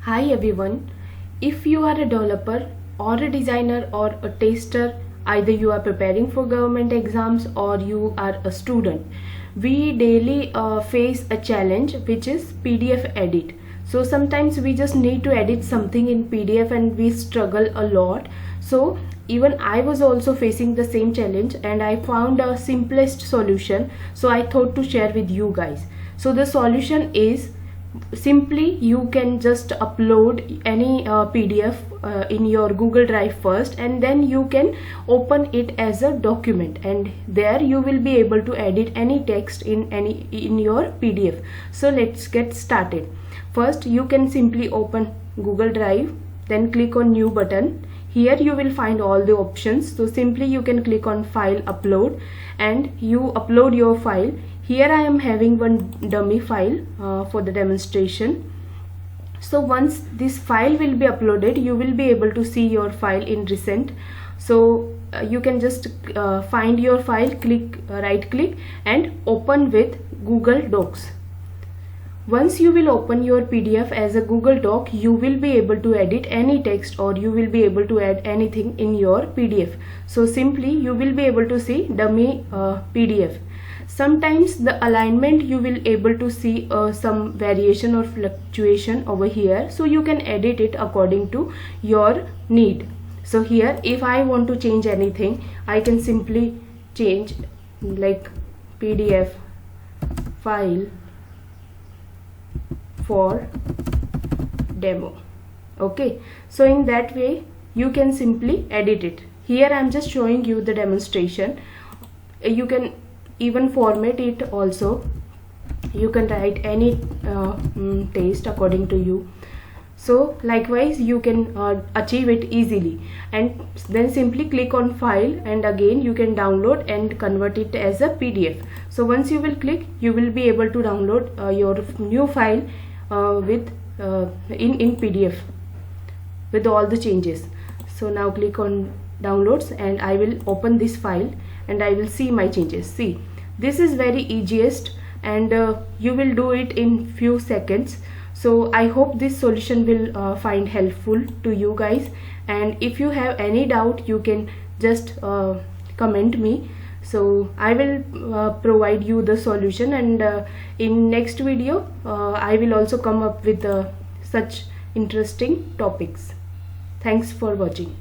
Hi everyone. If you are a developer or a designer or a tester, either you are preparing for government exams or you are a student, we daily face a challenge which is PDF edit. So sometimes we just need to edit something in PDF and we struggle a lot. So even I was also facing the same challenge and I found a simplest solution. So I thought to share with you guys. So the solution is simply you can just upload any PDF in your Google Drive first, and then you can open it as a document, and there you will be able to edit any text in your PDF. So let's get started. First you can simply open Google Drive, then click on new button. Here you will find all the options. So simply you can click on file upload and you upload your file. Here I am having one dummy file for the demonstration. So once this file will be uploaded, you will be able to see your file in recent. So you can just find your file, click right click and open with Google Docs. Once you will open your PDF as a Google Doc, you will be able to edit any text or you will be able to add anything in your PDF. So simply you will be able to see dummy PDF. Sometimes the alignment you will able to see some variation or fluctuation over here, so you can edit it according to your need. So here if I want to change anything, I can simply change like PDF file for demo. Okay, so in that way you can simply edit it. Here I am just showing you the demonstration. You can even format it also. You can write any text according to you. So likewise you can achieve it easily, and then simply click on file and again you can download and convert it as a PDF. So once you will click, you will be able to download your new file with in PDF with all the changes. So now click on downloads and I will open this file and I will see my changes. See, this is very easiest and you will do it in few seconds. So I hope this solution will find helpful to you guys, and if you have any doubt you can just comment me. So I will provide you the solution, and in next video I will also come up with such interesting topics. Thanks for watching.